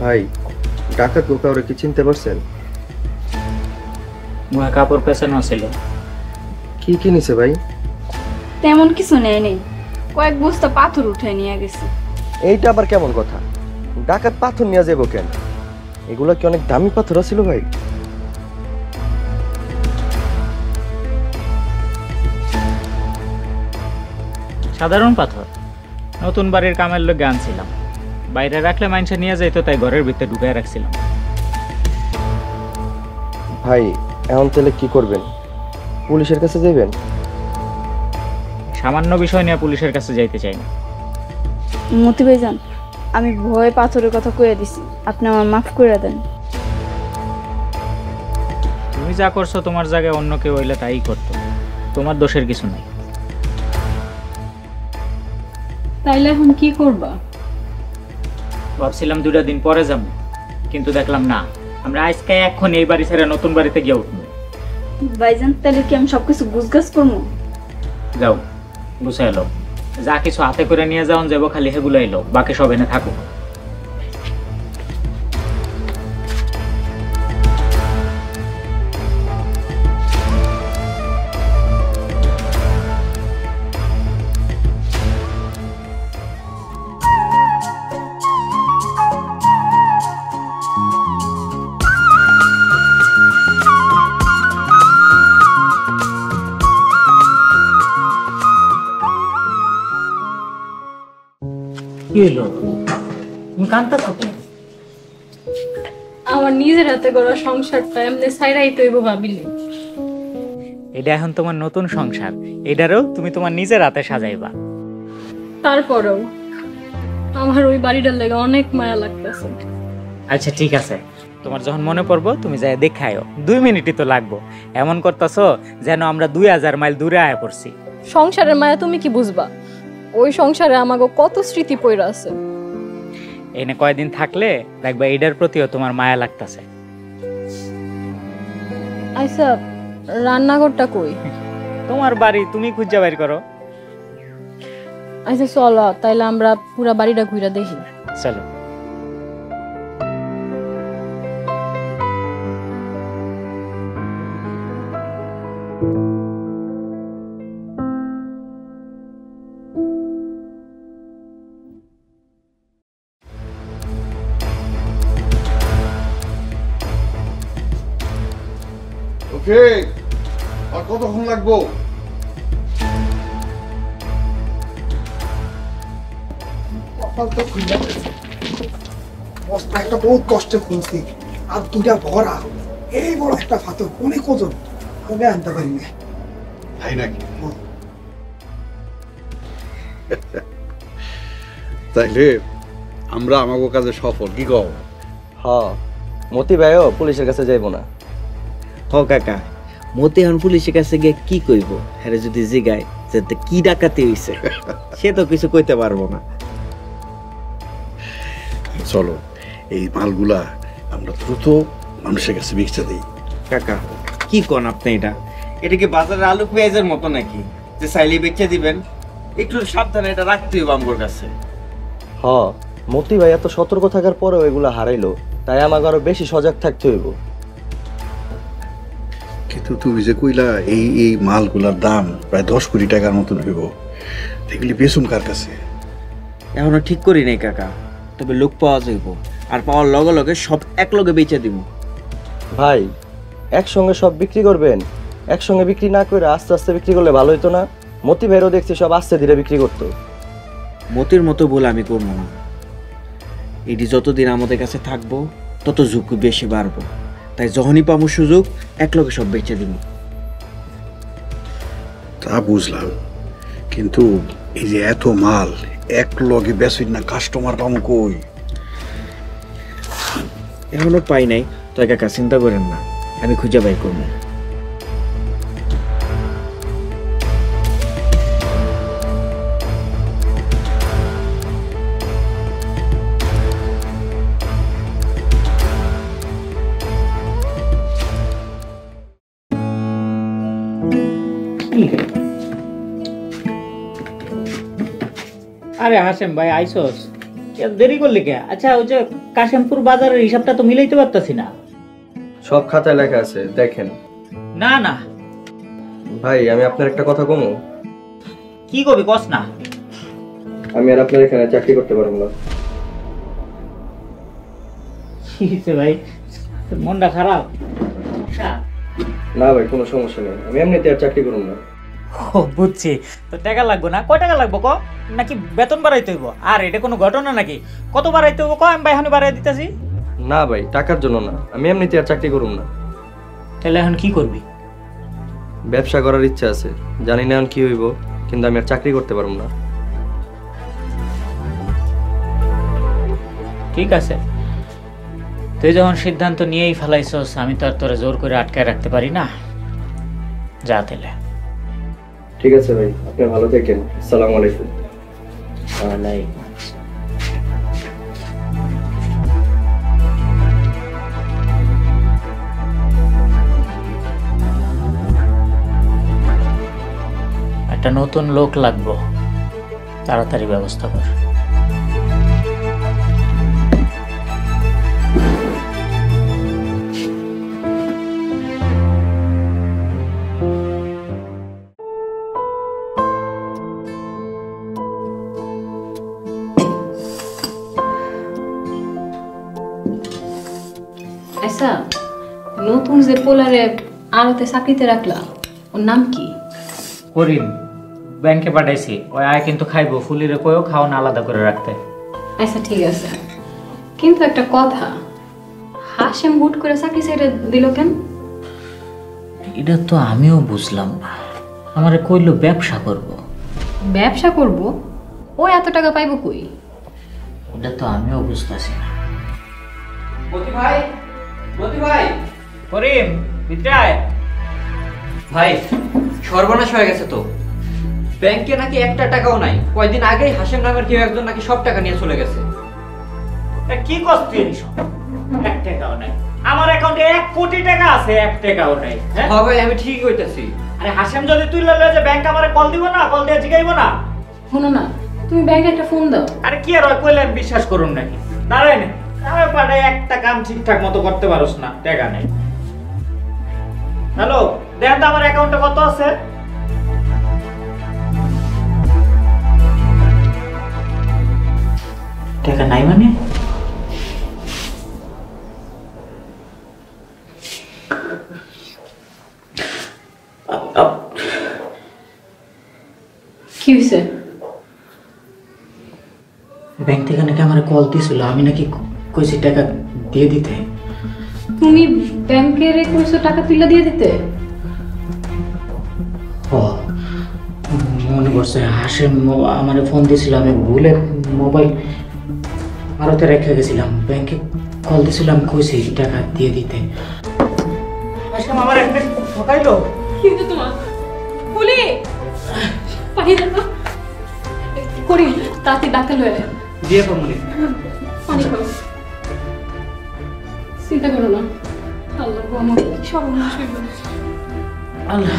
ভাই, ডাকাত কাউরে কি চিনতে পারছেন? মুখে কাপড় পেছানো ছিল। কি কি নিছে ভাই? তেমন কিছু নেই নেই, কয়েক বস্তা পাথর উঠে নিয়ে গেছে। এইটা আবার কেমন কথা? ডাকাত পাথর নিয়ে যাবো কেন? এগুলা কি অনেক দামি পাথর ছিল ভাই? সাধারণ পাথর, নতুন বাড়ির কামের লোক আনছিলাম। বাইরে রাখলে মানুষে নিয়ে যাইতো, তাই ঘরের ভিতরে ঢুকাই রাখছিলাম। ভাই, এখন তাহলে কি করবেন? পুলিশের কাছে যাবেন? সামান্য বিষয় নিয়ে পুলিশের কাছে যাইতে চাই না। মতি ভাইজান, আমি ভয়ে পাথরের কথা কইয়া দিছি, আপনি আমার মাফ করে দেন। তুমি যা করছো তোমার জায়গায় অন্য কেউ হইলে তাই করতো, তোমার দোষের কিছু নাই। তাইলে এখন কি করবা? ভাবছিলাম 2টা দিন পরে যাবো, কিন্তু দেখলাম না, আমরা আজকে এখন এই বাড়ি ছেড়ে নতুন বাড়িতে গিয়ে উঠবো। ভাইজান, তাহলে কি আমি সবকিছু গুছগাছ করবো? যাও, গুছাই এলো, যা কিছু হাতে করে নিয়ে যাও যাবো, খালি সেগুলো এলো, বাকি সব এনে থাকো। কি হলো? তুমি কাঁদতেছো কেন? আমার নিজের হাতে গড়া সংসারটা এমনি সাইরাই তৈব ভাবিনি। এটা এখন তোমার নতুন সংসার, এটারও তুমি তোমার নিজের হাতে সাজাইবা। তারপরেও আমার ওই বাড়িটার লেগে অনেক মায়া লাগতেছে। আচ্ছা ঠিক আছে, তোমার যখন মনে পড়বো তুমি যাই দেখায়ও, 2 মিনিটই তো লাগবো। এমন করতেছো যেন আমরা 2000 মাইল দূরে আয়া পড়ছি। সংসারের মায়া তুমি কি বুঝবা? ওই সংসারে আমাকে কত স্মৃতি পইরা আছে। এনে কয়দিন থাকলে দেখবা এটার প্রতিও তোমার মায়া লাগতেছে। আচ্ছা, রান্নাঘরটা কই? তোমার বাড়ি, তুমি খুঁজে বাইর করো। আচ্ছা চলো, তাইলে আমরা পুরা বাড়িটা ঘুরে দেখি। চলো। ওকে, আর কতক্ষণ লাগবো? বস্তা একটা বহুত কষ্টে খুলছি, আর দুটা ভরা, এই বড় একটা পাথর অনেক ওজন, আমি আনতে পারি না। তাই নাকি? তাইলে আমরা আমাকে কাজে সফল, কি কও? হ, মতি ভাইও পুলিশের কাছে যাইবো না। হ কাকা, মতে এখন পুলিশের কাছে গিয়ে কি কইব? হ্যাঁ যদি জিগায় যে কি ডাকাতি হইছে, সে তো কিছু কইতে পারবো না। চলো, এই মালগুলা আমরা দ্রুত মানুষের কাছে বিক্রি দিই। কাকা কি কোন আপনি? এটা কি বাজারের আলু পেঁয়াজের মতো নাকি যে চাইলে বেচে দিবেন? একটু সাবধানে এটা রাখতে হবে আমার কাছে। হ, মতি ভাই এত সতর্ক থাকার পরেও এগুলা হারাইলো, তাই আমাকে আরো বেশি সজাগ থাকতে হইব। কিন্তু তুমি যে কইলা এই এই মালগুলার দাম প্রায় 10 কোটি টাকার মতন হইব, এগুলি বেচুম কার কাছে? এখনো ঠিক করি নাই কাকা, তবে লোক পাওয়া যাইব, আর পাওয়ার লগে লগে সব এক লগে বেচে দিব। ভাই, একসঙ্গে সব বিক্রি করবেন? একসঙ্গে বিক্রি না করে আস্তে আস্তে বিক্রি করলে ভালো হইতো না? মতি ভাইরও দেখছি সব আস্তে ধীরে বিক্রি করতো। মতির মতো বলে আমি করবো না। এটি যতদিন আমাদের কাছে থাকবো তত ঝুঁকি বেশি বাড়বো, তাই যখনই পাবো সুযোগ এক লগে সব বেচে দিব। তা বুঝলাম, কিন্তু এই যে এত মাল এক লগে বেচুন না, কাস্টমার পাবো কই? এখনো পাই নাই, তাই কাকা চিন্তা করেন না, আমি খুঁজে বাই করবো। আরে হাসেম ভাই, আইসোস? দেরি করলি কে? আচ্ছা ওই যে কাশিমপুর বাজারের হিসাবটা তো মিলাইতে পারতাছি না। সব খাতায় লেখা আছে, দেখেন। না না, ভাই আমি আপনার একটা কথা কমু, কি করবি কস না। আমি আর আপনার এখানে চাকরি করতে পারবো না। কি হয়েছে ভাই, তোর মনটা খারাপ? না ভাই কোনো সমস্যা নেই, আমি এমনিতে আর চাকরি করুন না। ও বুঝছি, তো টাকা লাগবো না? কয় টাকা লাগবো ক? নাকি বেতন বাড়াইতে হইব? আর এটা কোনো ঘটনা নাকি? কত বাড়াইতে হইব ক? আমি ভাই এখন বাড়াই দিতেছি। না ভাই টাকার জন্য না, আমি এমনিতে আর চাকরি করুন না। তাহলে এখন কি করবি? ব্যবসা করার ইচ্ছা আছে, জানি না এখন কি হইব, কিন্তু আমি আর চাকরি করতে পারবো না। ঠিক আছে, তুই যখন সিদ্ধান্ত নিয়েই ফেলাইছস, আমি তো আর তোরে জোর করে আটকায় রাখতে পারি না। যা তাহলে। ঠিক আছে ভাই, আপনি ভালো থাকেন। আসসালামু আলাইকুম। ওয়ালাইকুম। একটা নতুন লোক লাগবো, তাড়াতাড়ি ব্যবস্থা কর। আচ্ছা, নতুন যে পোলারে আড়তে চাকরিতে রাখলা, ওর নাম কি? করিম, ব্যাংকে পাঠাইছি। ওই আয় কিন্তু খাইবো, ফুলিরে কয়েও খাওয়ান আলাদা করে রাখতে। আচ্ছা ঠিক আছে, কিন্তু একটা কথা, হাসেম হুট করে চাকরি ছেড়ে দিল কেন? এটা তো আমিও বুঝলাম না। আমারে কইলো ব্যবসা করব। ব্যবসা করব? ও এত টাকা পাইব কই? এটা তো আমিও বুঝতেছি না। মতি ভাই, মতি ভাই। করিম, ভিতরে আয়। ভাই সর্বনাশ হয়ে গেছে তো, ব্যাংকে নাকি একটা টাকাও নাই। কয়দিন আগেই হাসেম নামের কেউ একজন নাকি সব টাকা নিয়ে চলে গেছে। কি কষ্ট এইসব? 1 টাকাও নাই। আমার অ্যাকাউন্টে 1 কোটি টাকা আছে, 1 টাকাও নাই। হ্যাঁ হ্যাঁ ভাই, আমি ঠিকই কইতাছি। আরে হাসেম যদি তুই ললে যে ব্যাংক আমারে কল দিব না, কল দিয়ে জিগাইবো না? শোনো না, তুমি ব্যাংকে একটা ফোন দাও। আরে কি আর হয় কইলে আমি বিশ্বাস করুন নাকি? দাঁড়াই না, আমি পাড়ায় একটা কাম ঠিকঠাক মতো করতে পারোস না, টাকা নেই। হ্যালো, দেখেন তো আমার অ্যাকাউন্টে কত আছে? টাকা নাই মানে? কি হয়েছে? ব্যাংক থেকে নাকি আমার কল দিয়েছিল, আমি নাকি কইছি টাকা দিয়ে দিতে। তুমি ব্যাংকের কইছো টাকা তুলে দিয়ে দিতে? ও মনে করছে, হাসেম আমার ফোন দিয়েছিল, আমি ভুলে মোবাইল ভারতে রেখে গেছিলাম। ব্যাংকে কল দিয়েছিলাম, কইছি টাকা দিয়ে দিতে। হাসেম আমার একটা ঠকাইলো। কিন্তু তোমার বলি পানি দাও করি, তাড়াতাড়ি ডাক্তার লয়ে আয়। দিয়ে কমলি পানি খাও, চিন্তা করো না। আল্লাহ গো, আমার কি সর্বনাশ হইল। আল্লাহ।